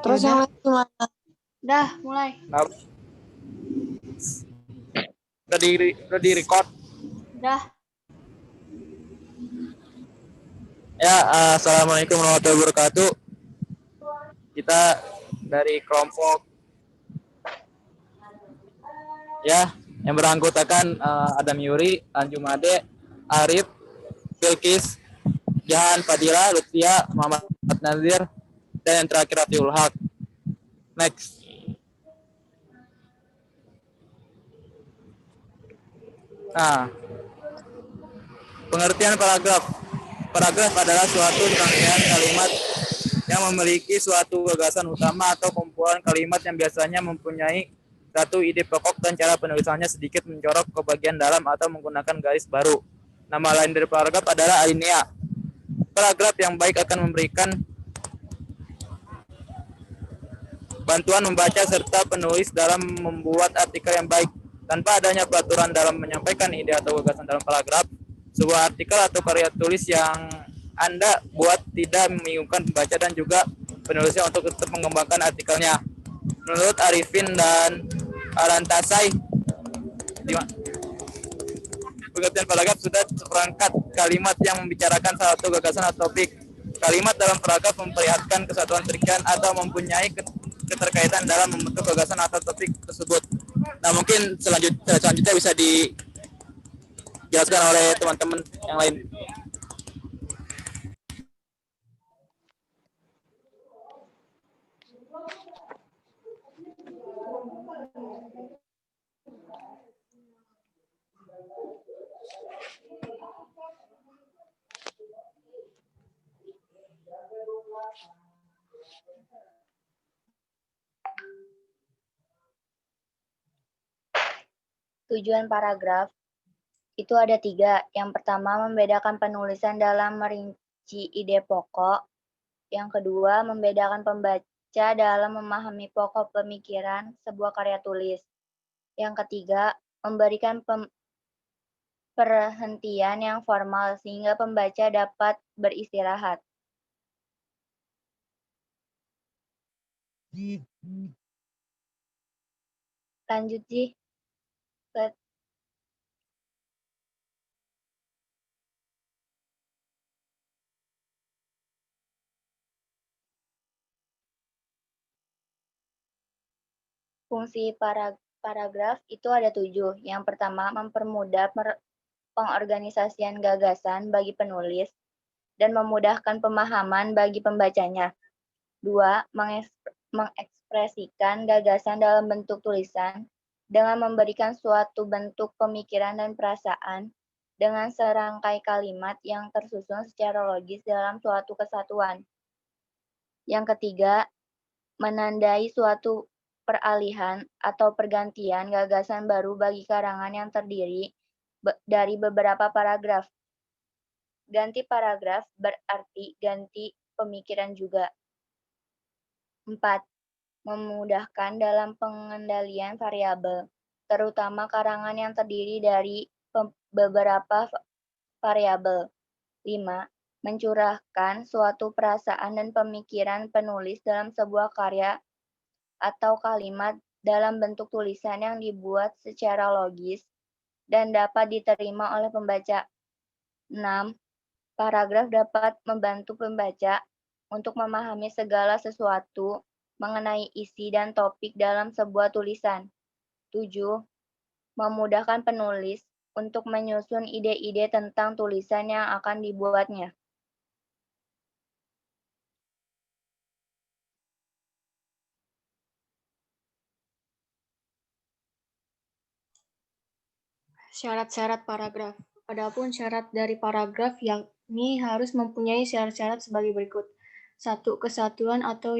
Terus yang lain gimana? Udah, mulai. Nah, udah di record. Udah. Ya, assalamualaikum warahmatullahi wabarakatuh. Kita dari kelompok ya yang beranggotakan Adam Yuri, Anjum Ade, Arif, Bilkis, Jahan, Fadila, Lutfia, Muhammad Nazir, dan yang terakhir Rafiul Haq. Next. Nah, pengertian paragraf. Paragraf adalah suatu rangkaian kalimat yang memiliki suatu gagasan utama atau kumpulan kalimat yang biasanya mempunyai satu ide pokok dan cara penulisannya sedikit mencorok ke bagian dalam atau menggunakan garis baru. Nama lain dari paragraf adalah alinea. Paragraf yang baik akan memberikan bantuan membaca serta penulis dalam membuat artikel yang baik. Tanpa adanya peraturan dalam menyampaikan ide atau gagasan dalam paragraf, sebuah artikel atau karya tulis yang Anda buat tidak membingungkan pembaca dan juga penulisnya untuk tetap mengembangkan artikelnya. Menurut Arifin dan Arantasai, pengertian paragraf sudah seperangkat kalimat yang membicarakan satu gagasan atau topik. Kalimat dalam paragraf memperlihatkan kesatuan pikiran atau mempunyai keterkaitan dalam membentuk gagasan atau topik tersebut. Nah, mungkin selanjutnya bisa dijelaskan oleh teman-teman yang lain. Tujuan paragraf itu ada 3. Yang pertama, membedakan penulisan dalam merinci ide pokok. Yang kedua, membedakan pembaca dalam memahami pokok pemikiran sebuah karya tulis. Yang ketiga, memberikan perhentian yang formal sehingga pembaca dapat beristirahat. Lanjut, Ji. Fungsi paragraf itu ada 7. Yang pertama, mempermudah pengorganisasian gagasan bagi penulis dan memudahkan pemahaman bagi pembacanya. 2. Mengekspresikan gagasan dalam bentuk tulisan dengan memberikan suatu bentuk pemikiran dan perasaan dengan serangkai kalimat yang tersusun secara logis dalam suatu kesatuan. Yang ketiga, menandai suatu peralihan atau pergantian gagasan baru bagi karangan yang terdiri dari beberapa paragraf. Ganti paragraf berarti ganti pemikiran juga. 4. Memudahkan dalam pengendalian variabel, terutama karangan yang terdiri dari beberapa variabel. 5. Mencurahkan suatu perasaan dan pemikiran penulis dalam sebuah karya atau kalimat dalam bentuk tulisan yang dibuat secara logis dan dapat diterima oleh pembaca. 6. Paragraf dapat membantu pembaca untuk memahami segala sesuatu mengenai isi dan topik dalam sebuah tulisan. 7. Memudahkan penulis untuk menyusun ide-ide tentang tulisan yang akan dibuatnya. Syarat-syarat paragraf. Adapun syarat dari paragraf yakni harus mempunyai syarat-syarat sebagai berikut. 1. Kesatuan atau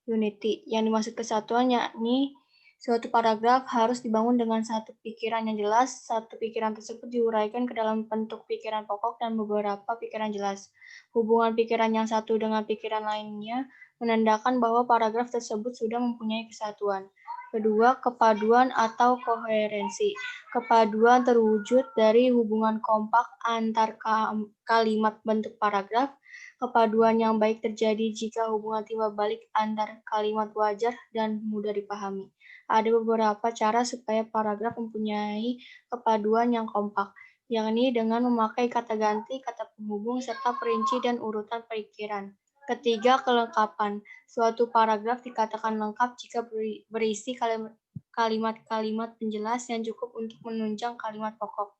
unity. Yang dimaksud kesatuan yakni suatu paragraf harus dibangun dengan satu pikiran yang jelas. Satu pikiran tersebut diuraikan ke dalam bentuk pikiran pokok dan beberapa pikiran jelas. Hubungan pikiran yang satu dengan pikiran lainnya menandakan bahwa paragraf tersebut sudah mempunyai kesatuan. Kedua, kepaduan atau koherensi. Kepaduan terwujud dari hubungan kompak antar kalimat bentuk paragraf, Kepaduan yang baik terjadi jika hubungan timbal balik antar kalimat wajar dan mudah dipahami. Ada beberapa cara supaya paragraf mempunyai kepaduan yang kompak, yakni dengan memakai kata ganti, kata penghubung, serta perinci dan urutan perikiran. Ketiga, kelengkapan. Suatu paragraf dikatakan lengkap jika berisi kalimat-kalimat penjelas yang cukup untuk menunjang kalimat pokok.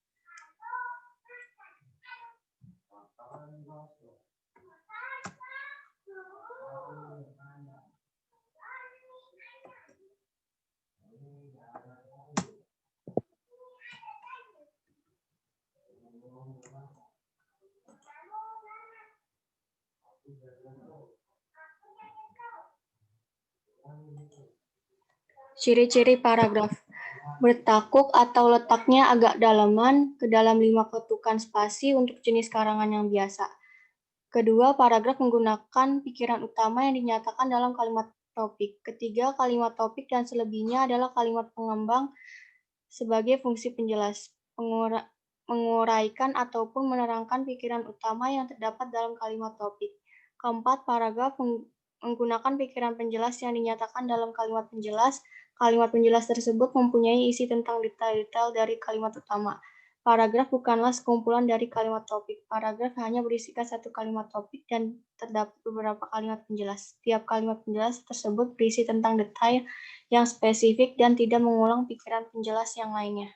Ciri-ciri paragraf. Bertakuk atau letaknya agak dalaman ke dalam 5 ketukan spasi untuk jenis karangan yang biasa. Kedua, paragraf menggunakan pikiran utama yang dinyatakan dalam kalimat topik. Ketiga, kalimat topik dan selebihnya adalah kalimat pengembang sebagai fungsi penjelas, menguraikan ataupun menerangkan pikiran utama yang terdapat dalam kalimat topik. Keempat, paragraf menggunakan pikiran penjelas yang dinyatakan dalam kalimat penjelas. Kalimat penjelas tersebut mempunyai isi tentang detail-detail dari kalimat utama. Paragraf bukanlah sekumpulan dari kalimat topik. Paragraf hanya berisikan satu kalimat topik dan terdapat beberapa kalimat penjelas. Tiap kalimat penjelas tersebut berisi tentang detail yang spesifik dan tidak mengulang pikiran penjelas yang lainnya.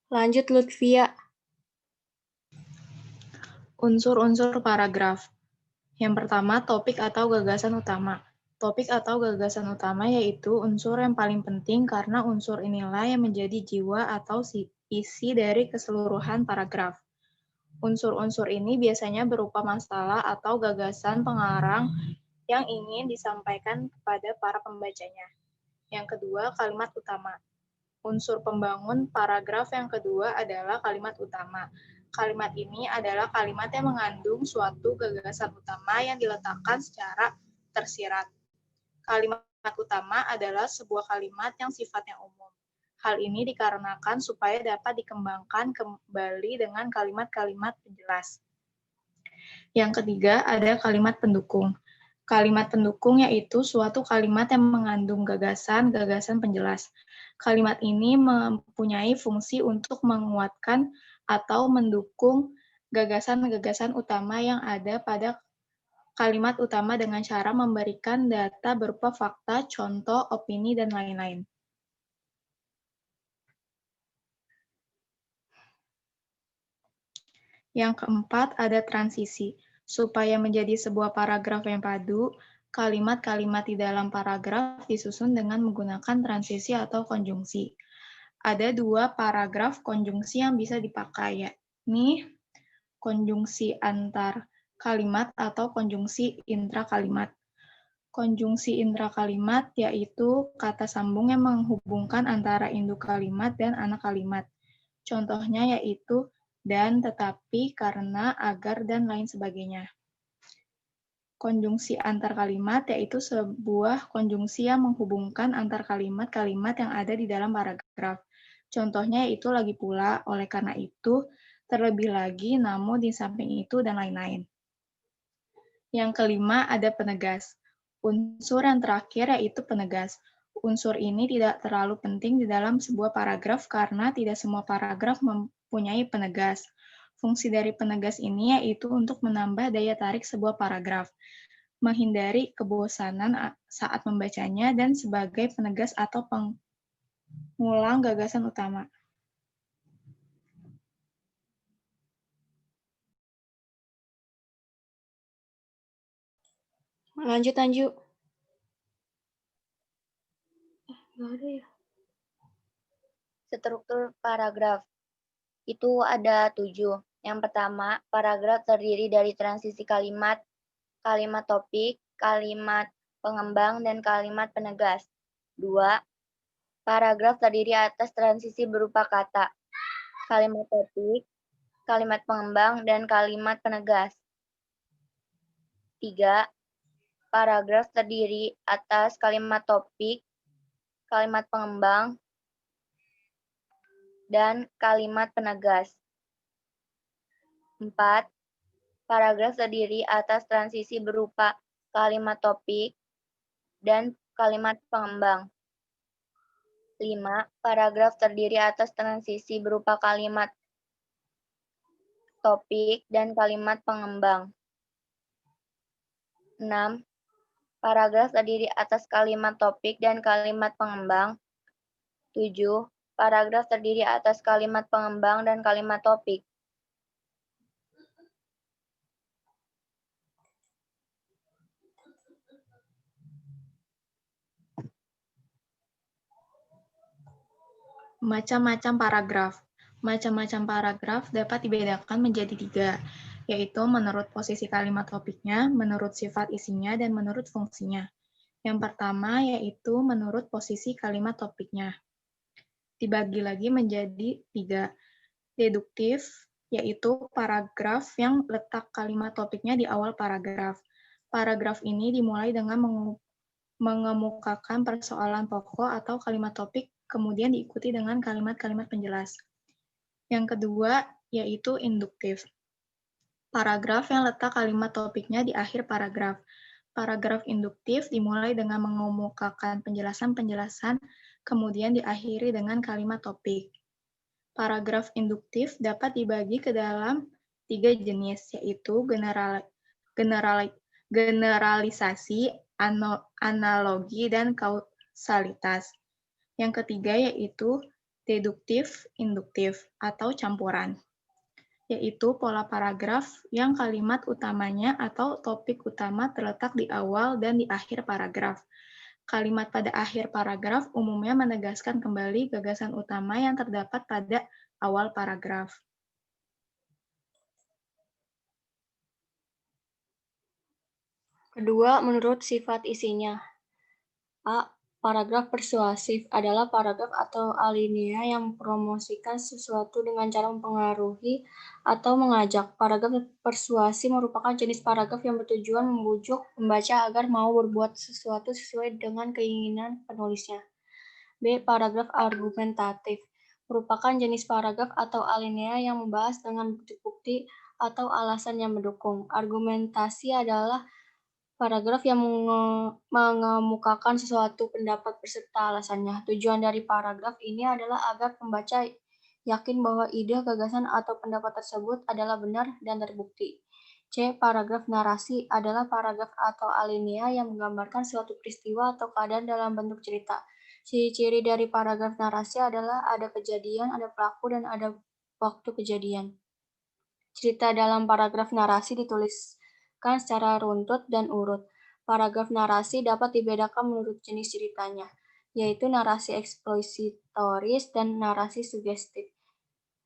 Lanjut Lutfia. Unsur-unsur paragraf. Yang pertama, topik atau gagasan utama. Topik atau gagasan utama yaitu unsur yang paling penting karena unsur inilah yang menjadi jiwa atau isi dari keseluruhan paragraf. Unsur-unsur ini biasanya berupa masalah atau gagasan pengarang yang ingin disampaikan kepada para pembacanya. Yang kedua, kalimat utama. Unsur pembangun paragraf yang kedua adalah kalimat utama. Kalimat ini adalah kalimat yang mengandung suatu gagasan utama yang diletakkan secara tersirat. Kalimat utama adalah sebuah kalimat yang sifatnya umum. Hal ini dikarenakan supaya dapat dikembangkan kembali dengan kalimat-kalimat penjelas. Yang ketiga ada kalimat pendukung. Kalimat pendukung yaitu suatu kalimat yang mengandung gagasan-gagasan penjelas. Kalimat ini mempunyai fungsi untuk menguatkan atau mendukung gagasan-gagasan utama yang ada pada kalimat utama dengan cara memberikan data berupa fakta, contoh, opini, dan lain-lain. Yang keempat ada transisi. Supaya menjadi sebuah paragraf yang padu, kalimat-kalimat di dalam paragraf disusun dengan menggunakan transisi atau konjungsi. Ada dua paragraf konjungsi yang bisa dipakai, yakni konjungsi antar kalimat atau konjungsi intrakalimat. Konjungsi intrakalimat yaitu kata sambung yang menghubungkan antara induk kalimat dan anak kalimat. Contohnya yaitu dan, tetapi, karena, agar, dan lain sebagainya. Konjungsi antar kalimat yaitu sebuah konjungsi yang menghubungkan antar kalimat-kalimat yang ada di dalam paragraf. Contohnya yaitu lagi pula, oleh karena itu, terlebih lagi, namun, di samping itu, dan lain-lain. Yang kelima ada penegas. Unsur yang terakhir yaitu penegas. Unsur ini tidak terlalu penting di dalam sebuah paragraf karena tidak semua paragraf mempunyai penegas. Fungsi dari penegas ini yaitu untuk menambah daya tarik sebuah paragraf, menghindari kebosanan saat membacanya, dan sebagai penegas atau pengulang gagasan utama. Lanjut, Anju. Nggak ada ya. Struktur paragraf itu ada 7. Yang pertama, paragraf terdiri dari transisi kalimat, kalimat topik, kalimat pengembang, dan kalimat penegas. 2. Paragraf terdiri atas transisi berupa kata, kalimat topik, kalimat pengembang, dan kalimat penegas. 3. Paragraf terdiri atas kalimat topik, kalimat pengembang, dan kalimat penegas. 4. Paragraf terdiri atas transisi berupa kalimat topik dan kalimat pengembang. 5. Paragraf terdiri atas transisi berupa kalimat topik dan kalimat pengembang. 6. Paragraf terdiri atas kalimat topik dan kalimat pengembang. 7. Paragraf terdiri atas kalimat pengembang dan kalimat topik. Macam-macam paragraf. Macam-macam paragraf dapat dibedakan menjadi 3, yaitu menurut posisi kalimat topiknya, menurut sifat isinya, dan menurut fungsinya. Yang pertama yaitu menurut posisi kalimat topiknya. Dibagi lagi menjadi 3. Deduktif, yaitu paragraf yang letak kalimat topiknya di awal paragraf. Paragraf ini dimulai dengan mengemukakan persoalan pokok atau kalimat topik, kemudian diikuti dengan kalimat-kalimat penjelas. Yang kedua, yaitu induktif. Paragraf yang letak kalimat topiknya di akhir paragraf. Paragraf induktif dimulai dengan mengemukakan penjelasan-penjelasan, kemudian diakhiri dengan kalimat topik. Paragraf induktif dapat dibagi ke dalam 3 jenis, yaitu generalisasi, analogi, dan kausalitas. Yang ketiga yaitu deduktif, induktif, atau campuran, yaitu pola paragraf yang kalimat utamanya atau topik utama terletak di awal dan di akhir paragraf. Kalimat pada akhir paragraf umumnya menegaskan kembali gagasan utama yang terdapat pada awal paragraf. Kedua, menurut sifat isinya. A. Paragraf persuasif adalah paragraf atau alinea yang mempromosikan sesuatu dengan cara mempengaruhi atau mengajak. Paragraf persuasi merupakan jenis paragraf yang bertujuan membujuk pembaca agar mau berbuat sesuatu sesuai dengan keinginan penulisnya. B. Paragraf argumentatif merupakan jenis paragraf atau alinea yang membahas dengan bukti-bukti atau alasan yang mendukung. Argumentasi adalah paragraf yang mengemukakan sesuatu pendapat beserta alasannya. Tujuan dari paragraf ini adalah agar pembaca yakin bahwa ide, gagasan, atau pendapat tersebut adalah benar dan terbukti. C. Paragraf narasi adalah paragraf atau alinea yang menggambarkan suatu peristiwa atau keadaan dalam bentuk cerita. Ciri-ciri dari paragraf narasi adalah ada kejadian, ada pelaku, dan ada waktu kejadian. Cerita dalam paragraf narasi ditulis secara runtut dan urut. Paragraf narasi dapat dibedakan menurut jenis ceritanya, yaitu narasi ekspositoris dan narasi sugestif.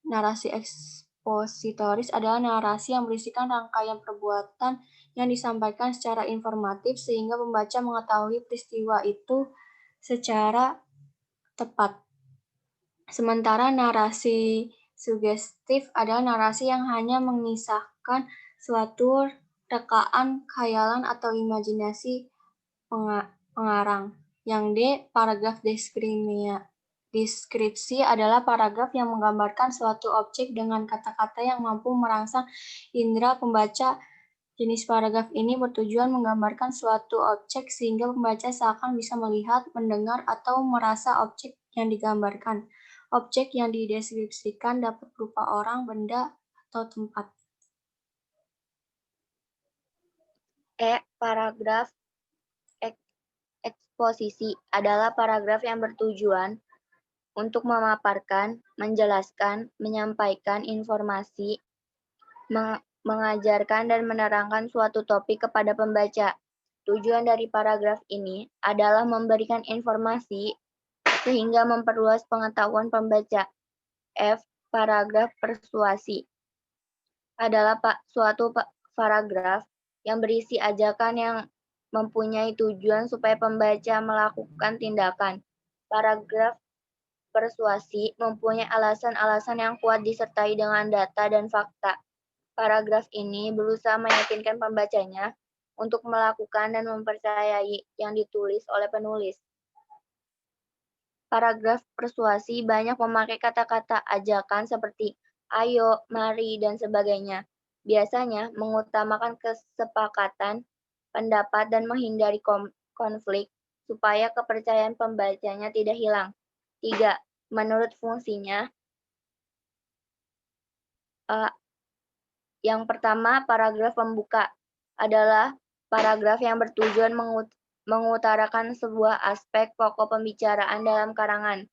Narasi ekspositoris adalah narasi yang berisikan rangkaian perbuatan yang disampaikan secara informatif sehingga pembaca mengetahui peristiwa itu secara tepat. Sementara narasi sugestif adalah narasi yang hanya mengisahkan suatu rekaan, khayalan, atau imajinasi pengarang. Yang D. Paragraf deskripsi adalah paragraf yang menggambarkan suatu objek dengan kata-kata yang mampu merangsang indera pembaca. Jenis paragraf ini bertujuan menggambarkan suatu objek sehingga pembaca seakan bisa melihat, mendengar, atau merasa objek yang digambarkan. Objek yang dideskripsikan dapat berupa orang, benda, atau tempat. Paragraf eksposisi adalah paragraf yang bertujuan untuk memaparkan, menjelaskan, menyampaikan informasi, mengajarkan, dan menerangkan suatu topik kepada pembaca. Tujuan dari paragraf ini adalah memberikan informasi sehingga memperluas pengetahuan pembaca. F. Paragraf persuasi adalah suatu paragraf yang berisi ajakan yang mempunyai tujuan supaya pembaca melakukan tindakan. Paragraf persuasi mempunyai alasan-alasan yang kuat disertai dengan data dan fakta. Paragraf ini berusaha meyakinkan pembacanya untuk melakukan dan mempercayai yang ditulis oleh penulis. Paragraf persuasi banyak memakai kata-kata ajakan seperti ayo, mari, dan sebagainya. Biasanya mengutamakan kesepakatan, pendapat, dan menghindari konflik supaya kepercayaan pembacanya tidak hilang. 3. Menurut fungsinya, yang pertama, paragraf pembuka adalah paragraf yang bertujuan mengutarakan sebuah aspek pokok pembicaraan dalam karangan.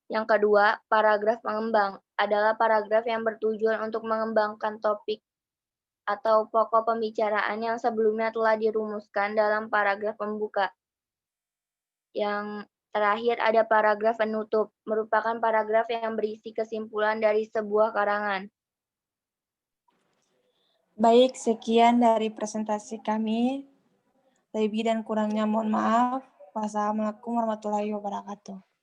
Yang kedua, paragraf pengembang adalah paragraf yang bertujuan untuk mengembangkan topik atau pokok pembicaraan yang sebelumnya telah dirumuskan dalam paragraf pembuka. Yang terakhir ada paragraf penutup, merupakan paragraf yang berisi kesimpulan dari sebuah karangan. Baik, sekian dari presentasi kami. Lebih dan kurangnya mohon maaf. Wassalamualaikum warahmatullahi wabarakatuh.